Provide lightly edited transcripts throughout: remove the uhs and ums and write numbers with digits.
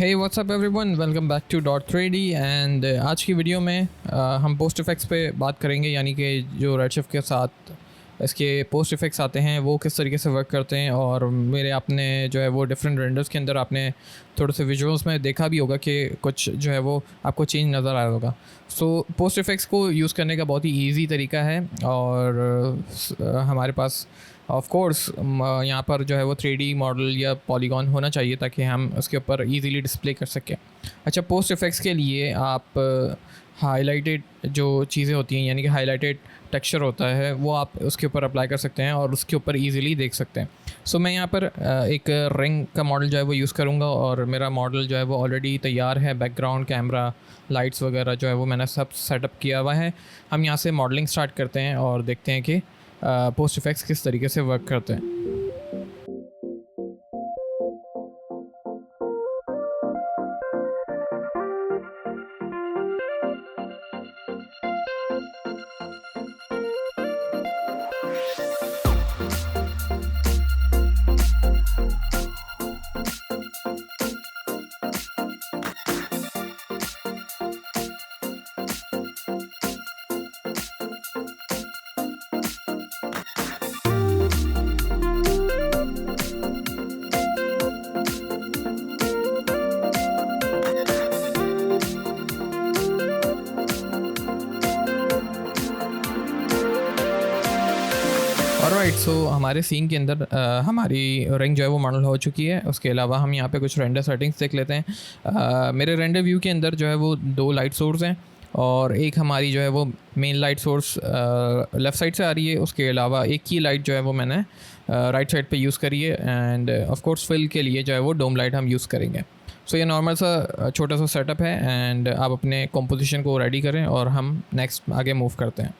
Hey what's up everyone, welcome back to dot 3D and आज की video में हम पोस्ट इफेक्ट्स पे बात करेंगे, यानी कि जो रेडशिफ्ट के साथ इसके पोस्ट इफेक्ट्स आते हैं वो किस तरीके से वर्क करते हैं। और मेरे आपने जो है वो डिफरेंट रेंडर्स के अंदर आपने थोड़े से विजुअल्स में देखा भी होगा कि कुछ जो है वो आपको चेंज नज़र आ रहा होगा। सो पोस्ट इफेक्ट्स को यूज़ करने का बहुत ही ईजी तरीका है और हमारे पास ऑफ कोर्स यहाँ पर जो है वो 3D मॉडल या पॉलीगॉन होना चाहिए ताकि हम उसके ऊपर इजीली डिस्प्ले कर सकें। अच्छा, पोस्ट इफेक्ट्स के लिए आप हाईलाइटेड जो चीज़ें होती हैं, यानी कि हाईलाइटेड टेक्सचर होता है, वो आप उसके ऊपर अप्लाई कर सकते हैं और उसके ऊपर इजीली देख सकते हैं। सो मैं यहाँ पर एक रिंग का मॉडल जो है वो यूज़ करूँगा और मेरा मॉडल जो है वो ऑलरेडी तैयार है। बैकग्राउंड, कैमरा, लाइट्स वगैरह जो है वो मैंने सब सेटअप किया हुआ है। हम यहाँ से मॉडलिंग स्टार्ट करते हैं और देखते हैं कि पोस्ट इफेक्ट्स किस तरीके से वर्क करते हैं। ऑलराइट, सो हमारे सीन के अंदर हमारी रिंग जो है वो मॉडल हो चुकी है। उसके अलावा हम यहाँ पे कुछ रेंडर सेटिंग्स देख लेते हैं। मेरे रेंडर व्यू के अंदर जो है वो 2 लाइट सोर्स हैं और एक हमारी जो है वो main light source left side से आ रही है। उसके अलावा एक की लाइट जो है वो मैंने राइट साइड पे यूज़ करी है एंड ऑफ कोर्स फिल के लिए जो है वो डोम लाइट हम यूज़ करेंगे। सो ये नॉर्मल सा छोटा सा सेटअप है एंड आप अपने कंपोजिशन को रेडी करें और हम नेक्स्ट आगे मूव करते हैं।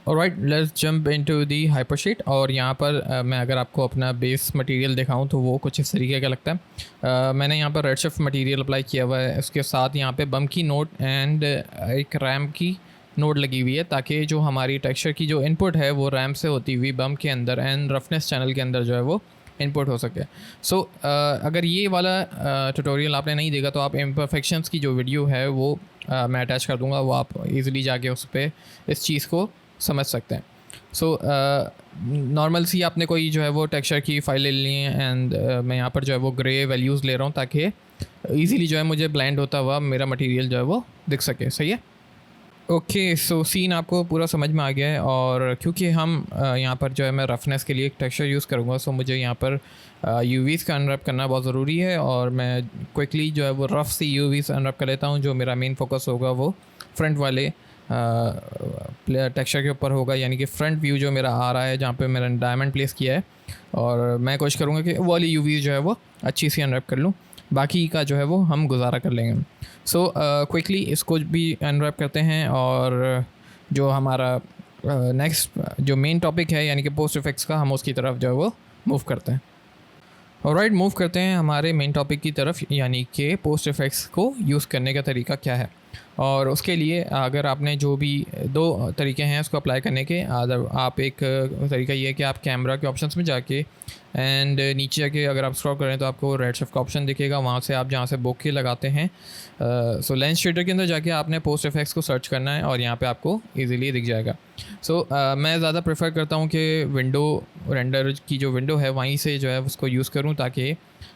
Alright, let's jump into the hypersheet. और यहाँ पर मैं अगर आपको अपना बेस मटेरियल दिखाऊँ तो वो कुछ इस तरीके का लगता है। मैंने यहाँ पर रेडशिफ्ट मटेरियल अप्लाई किया हुआ है। उसके साथ यहाँ पे बम की नोड एंड एक रैम की नोड लगी हुई है ताकि जो हमारी टेक्सचर की जो इनपुट है वो रैम से होती हुई बम के अंदर एंड रफनेस चैनल के अंदर जो है वो इनपुट हो सके। सो अगर ये वाला ट्यूटोरियल आपने नहीं देखा तो आप इम्परफेक्शंस की जो वीडियो है वो मैं अटैच कर दूँगा, वो आप ईज़िली जाके उस पर इस चीज़ को समझ सकते हैं। सो नॉर्मल सी आपने कोई जो है वो टेक्सचर की फाइल ले ली है एंड मैं यहाँ पर जो है वो ग्रे वैल्यूज़ ले रहा हूँ ताकि इजीली जो है मुझे ब्लेंड होता हुआ मेरा मटेरियल जो है वो दिख सके। सही है। ओके, सो सीन आपको पूरा समझ में आ गया है और क्योंकि हम यहाँ पर जो है मैं रफनेस के लिए एक टेक्सचर यूज़ करूँगा, सो मुझे यहाँ पर यूवीज़ का अनरैप करना बहुत ज़रूरी है और मैं क्विकली जो है वो रफ सी यूवीज़ अनरैप कर लेता हूँ। जो मेरा मेन फोकस होगा वो फ्रंट वाले टेक्सचर के ऊपर होगा, यानी कि फ्रंट व्यू जो मेरा आ रहा है जहाँ पे मैंने डायमंड प्लेस किया है और मैं कोशिश करूँगा कि वो वाली यूवी जो है वो अच्छी सी अनरैप कर लूँ। बाकी का जो है वो हम गुजारा कर लेंगे। सो क्विकली इसको भी अनरैप करते हैं और जो हमारा नेक्स्ट जो मेन टॉपिक है यानी कि पोस्ट इफेक्ट्स का, हम उसकी तरफ जो है वो मूव करते हैं। ऑलराइट, मूव करते हैं हमारे मेन टॉपिक की तरफ, यानी कि पोस्ट इफेक्ट्स को यूज़ करने का तरीका क्या है। और उसके लिए अगर आपने जो भी 2 तरीके हैं उसको अप्लाई करने के, आप एक तरीका ये है कि आप कैमरा के ऑप्शंस में जाके एंड नीचे जाके अगर आप स्क्रॉल करें तो आपको रेडशिफ्ट का ऑप्शन दिखेगा। वहाँ से आप जहाँ से बोके लगाते हैं सो लेंस शेडर के अंदर जाके आपने पोस्ट इफेक्ट्स को सर्च करना है और यहाँ पे आपको इजीली दिख जाएगा। सो मैं ज़्यादा प्रेफर करता हूँ कि विंडो रेंडर की जो विंडो है वहीं से जो है उसको यूज़ करूँ ताकि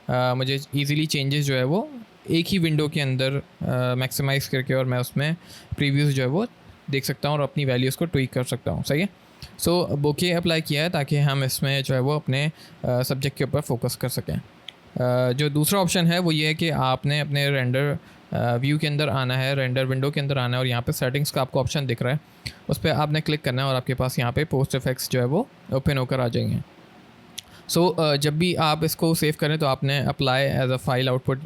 मुझे ईज़िली चेंजेस जो है वो एक ही विंडो के अंदर मैक्सिमाइज़ करके और मैं उसमें प्रीव्यूज़ जो है वो देख सकता हूँ और अपनी वैल्यूज़ को ट्वीक कर सकता हूँ। सही है। सो बोके अप्लाई किया है ताकि हम इसमें जो है वो अपने सब्जेक्ट के ऊपर फोकस कर सकें। जो दूसरा ऑप्शन है वो ये है कि आपने अपने रेंडर व्यू के अंदर आना है, रेंडर विंडो के अंदर आना है और यहाँ पे सेटिंग्स का आपको ऑप्शन दिख रहा है, उस पर आपने क्लिक करना है और आपके पास यहाँ पे पोस्ट इफेक्ट्स जो है वो ओपन होकर आ जाएंगे। सो जब भी आप इसको सेव करें तो आपने apply as a file output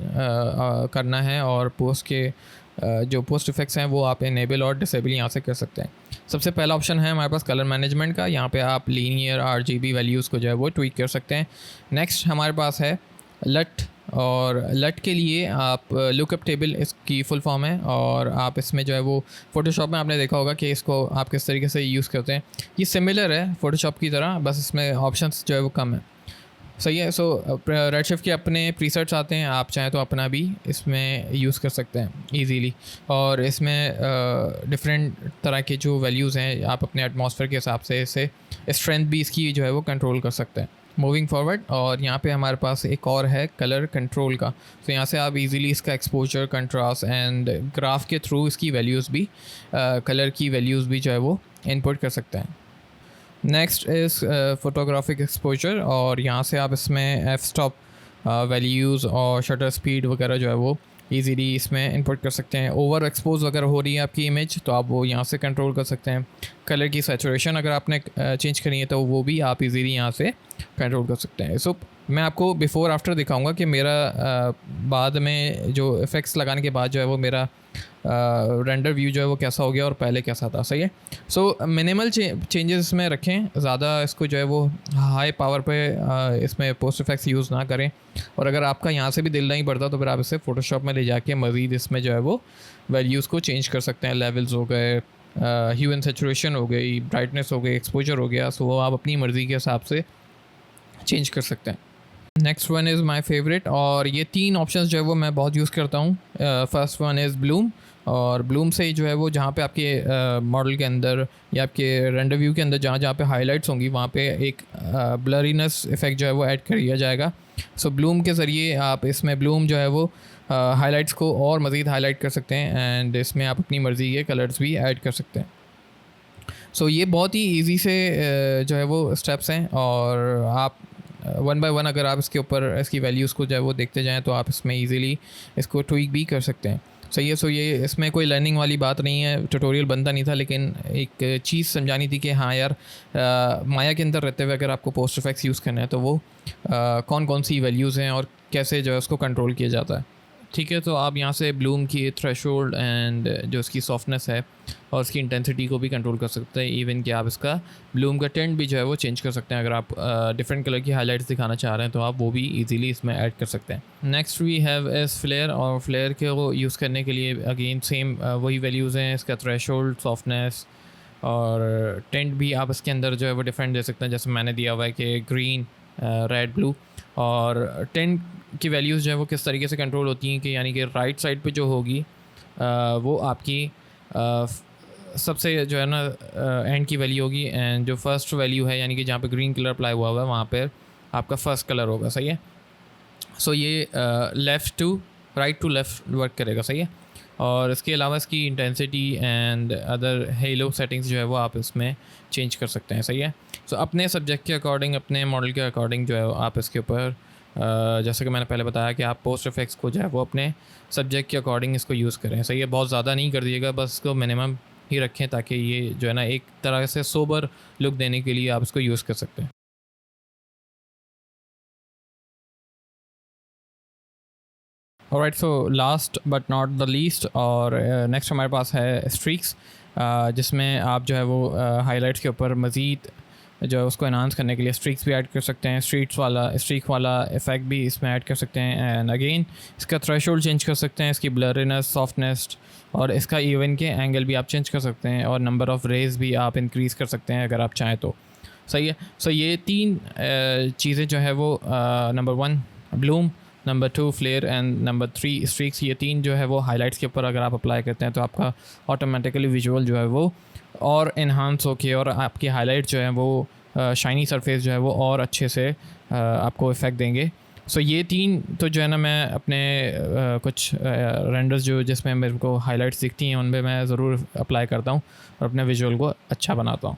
करना है और पोस्ट के जो पोस्ट इफेक्ट्स हैं वो आप इनेबल और डिसेबल यहाँ से कर सकते हैं। सबसे पहला ऑप्शन है हमारे पास कलर मैनेजमेंट का। यहाँ पे आप लीनियर RGB वैल्यूज़ को जो है वो ट्वीक कर सकते हैं। नेक्स्ट हमारे पास है लट, और लट के लिए आप लुकअप टेबल इसकी फुल फॉर्म है और आप इसमें जो है वो फ़ोटोशॉप में आपने देखा होगा कि इसको आप किस तरीके से यूज़ करते हैं। ये सिमिलर है फ़ोटोशॉप की तरह, बस इसमें ऑप्शंस जो है वो कम है। सही है। सो रेडशिफ्ट के अपने प्रीसेट्स आते हैं, आप चाहें तो अपना भी इसमें यूज़ कर सकते हैं इजीली। और इसमें डिफरेंट तरह के जो वैल्यूज़ हैं, आप अपने एटमॉस्फेयर के हिसाब से इसे स्ट्रेंथ भी इसकी जो है वो कंट्रोल कर सकते हैं। मूविंग फॉरवर्ड, और यहाँ पे हमारे पास एक और है कलर कंट्रोल का। तो यहाँ से आप इजीली इसका एक्सपोजर, कंट्रास्ट एंड ग्राफ के थ्रू इसकी वैल्यूज़ भी, कलर की वैल्यूज़ भी जो है वो इनपुट कर सकते हैं। नेक्स्ट इज़ फोटोग्राफिक एक्सपोजर, और यहाँ से आप इसमें एफ स्टॉप वैल्यूज़ और शटर स्पीड वगैरह जो है वो इजीली इसमें इंपुट कर सकते हैं। ओवर एक्सपोज अगर हो रही है आपकी इमेज तो आप वो यहाँ से कंट्रोल कर सकते हैं। कलर की सैचुरेशन अगर आपने चेंज करनी है तो वो भी आप इजीली यहाँ से कंट्रोल कर सकते हैं। सो मैं आपको बिफ़ोर आफ्टर दिखाऊंगा कि मेरा बाद में जो इफ़ेक्ट्स लगाने के बाद जो है वो मेरा रेंडर व्यू जो है वो कैसा हो गया और पहले कैसा था। सही है। सो मिनिमल चेंजेस इसमें रखें, ज़्यादा इसको जो है वो हाई पावर पे इसमें पोस्ट इफेक्ट्स यूज़ ना करें। और अगर आपका यहाँ से भी दिल नहीं पड़ता तो फिर आप इसे फ़ोटोशॉप में ले जाके मज़ीद इसमें जो है वो वैल्यूज़ को चेंज कर सकते हैं। लेवल्स हो गए, ह्यू एंड सैचुरेशन हो गई, ब्राइटनेस हो गई, एक्सपोजर हो गया। सो वो आप अपनी मर्ज़ी के हिसाब से चेंज कर सकते हैं। Next one is my favourite, और ये 3 ऑप्शंस जो है वो मैं बहुत यूज़ करता हूँ। फर्स्ट वन इज़ ब्लूम, और ब्लूम से जो है वो जहाँ पे आपके मॉडल के अंदर या आपके रेंडर व्यू के अंदर जहाँ जहाँ पे हाइलाइट्स होंगी वहाँ पे एक ब्लरीनेस इफेक्ट जो है वो ऐड कर दिया जाएगा। सो ब्लूम के ज़रिए आप इसमें ब्लूम जो है वो हाइलाइट्स को और मज़ीद हाईलाइट कर सकते हैं, एंड इसमें आप अपनी मर्ज़ी के कलर्स भी ऐड कर सकते हैं। सो ये बहुत ही ईजी से जो है वो स्टेप्स हैं, और आप वन बाय वन अगर आप इसके ऊपर इसकी वैल्यूज़ को जो है वो देखते जाएँ तो आप इसमें इजीली इसको ट्वीक भी कर सकते हैं। सही है। सो ये इसमें कोई लर्निंग वाली बात नहीं है, ट्यूटोरियल बनता नहीं था, लेकिन एक चीज़ समझानी थी कि हाँ यार, माया के अंदर रहते हुए अगर आपको पोस्ट इफेक्ट्स यूज़ करना है तो वो कौन कौन सी वैल्यूज़ हैं और कैसे जो है उसको कंट्रोल किया जाता है। ठीक है। तो आप यहाँ से ब्लूम की थ्रेशोल्ड एंड जो इसकी सॉफ्टनेस है और उसकी इंटेंसिटी को भी कंट्रोल कर सकते हैं। इवन कि आप इसका ब्लूम का टेंट भी जो है वो चेंज कर सकते हैं। अगर आप डिफरेंट कलर की हाइलाइट्स दिखाना चाह रहे हैं तो आप वो भी इजीली इसमें ऐड कर सकते हैं। Next we have S flare, और फ्लेयर के वो यूज़ करने के लिए अगेन सेम वही वैल्यूज़ हैं। इसका थ्रेशोल्ड, सॉफ्टनेस और टेंट भी आप इसके अंदर जो है वो डिफरेंट दे सकते हैं, जैसे मैंने दिया हुआ है कि ग्रीन, रेड, ब्लू। और टेंट की वैल्यूज़ जो है वो किस तरीके से कंट्रोल होती हैं कि यानी कि राइट साइड पे जो होगी वो आपकी सबसे जो है ना एंड की वैल्यू होगी, एंड जो फर्स्ट वैल्यू है यानी कि जहाँ पे ग्रीन कलर अप्लाई हुआ हुआ है वहाँ पर आपका फर्स्ट कलर होगा। सही है। सो ये left to right to left work करेगा। सही है। और इसके अलावा इसकी intensity and other halo settings जो है वो आप इसमें चेंज कर सकते हैं। सही है। सो अपने सब्जेक्ट के अकॉर्डिंग, अपने मॉडल के अकॉर्डिंग जो है आप इसके ऊपर जैसे कि मैंने पहले बताया कि आप पोस्ट इफेक्ट्स को जो है वो अपने सब्जेक्ट के अकॉर्डिंग इसको यूज़ करें। सही है। बहुत ज़्यादा नहीं कर दिएगा, बस इसको मिनिमम ही रखें ताकि ये जो है ना एक तरह से सोबर लुक देने के लिए आप इसको यूज़ कर सकते हैं। Alright. So last but not the least, और नेक्स्ट हमारे पास है स्ट्रीक्स, जिसमें आप जो है वो हाइलाइट्स के ऊपर मज़ीद जो है उसको एनहांस करने के लिए स्ट्रीक्स भी ऐड कर सकते हैं। स्ट्रीक वाला इफ़ेक्ट भी इसमें ऐड कर सकते हैं। एंड अगेन इसका थ्रेशोल्ड चेंज कर सकते हैं, इसकी ब्लरीनेस, सॉफ्टनेस और इसका इवन के एंगल भी आप चेंज कर सकते हैं, और नंबर ऑफ़ रेज भी आप इंक्रीज़ कर सकते हैं अगर आप चाहें तो। सही है। सो ये 3 चीज़ें जो है वो number 1 bloom, number 2 flare and number 3 streaks, ये 3 जो है वो हाइलाइट्स के ऊपर अगर आप अप्लाई करते हैं तो आपका ऑटोमेटिकली विजुअल जो है वो और इन्हांस होके और आपकी हाइलाइट जो है वो शाइनी सरफेस जो है वो और अच्छे से आपको इफ़ेक्ट देंगे। सो ये 3 तो जो है ना मैं अपने कुछ रेंडर्स जो जिसमें मेरे को हाइलाइट्स दिखती हैं उनमें मैं ज़रूर अप्लाई करता हूँ और अपने विजुअल को अच्छा बनाता हूँ।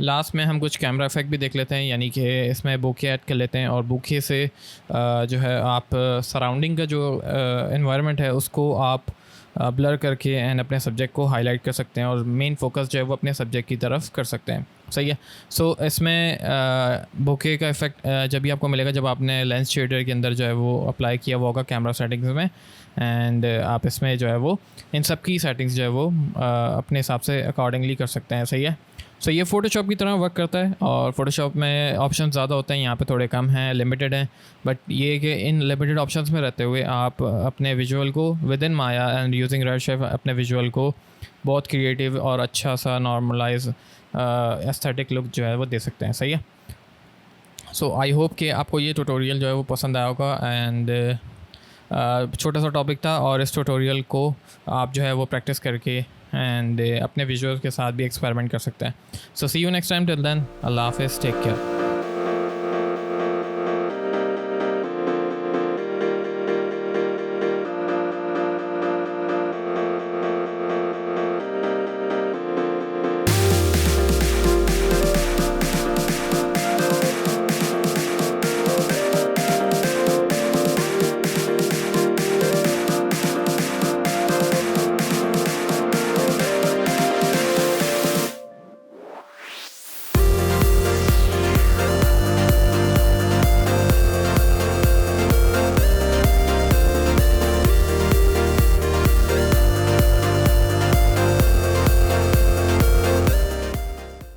लास्ट में हम कुछ कैमरा इफेक्ट भी देख लेते हैं, यानी कि इसमें बूके ऐड कर लेते हैं, और बूके से जो है आप सराउंडिंग का जो एनवायरनमेंट है उसको आप ब्लर करके एंड अपने सब्जेक्ट को हाईलाइट कर सकते हैं, और मेन फोकस जो है वो अपने सब्जेक्ट की तरफ कर सकते हैं। सही है। सो इसमें बूके का इफेक्ट जब भी आपको मिलेगा जब आपने लेंस शेडर के अंदर जो है वो अप्लाई किया हुआ होगा कैमरा सेटिंग्स में, एंड आप इसमें जो है वो इन सब की सेटिंग्स जो है वो अपने हिसाब से अकॉर्डिंगली कर सकते हैं। सही है। सो ये फ़ोटोशॉप की तरह वर्क करता है, और फ़ोटोशॉप में ऑप्शन ज़्यादा होते हैं, यहाँ पे थोड़े कम हैं, लिमिटेड हैं। बट ये कि इन लिमिटेड ऑप्शंस में रहते हुए आप अपने विजुअल को with in Maya and using redshift अपने विजुअल को बहुत क्रिएटिव और अच्छा सा नॉर्मलाइज एस्थेटिक लुक जो है वो दे सकते हैं। सही है। सो आई होप कि आपको ये ट्यूटोरियल जो है वो पसंद आया होगा। एंड छोटा सा टॉपिक था और इस ट्यूटोरियल को आप जो है वो प्रैक्टिस करके एंड अपने विजुअल्स के साथ भी एक्सपेरिमेंट कर सकते हैं। So see you next time, till then अल्लाह हाफिज़, टेक केयर।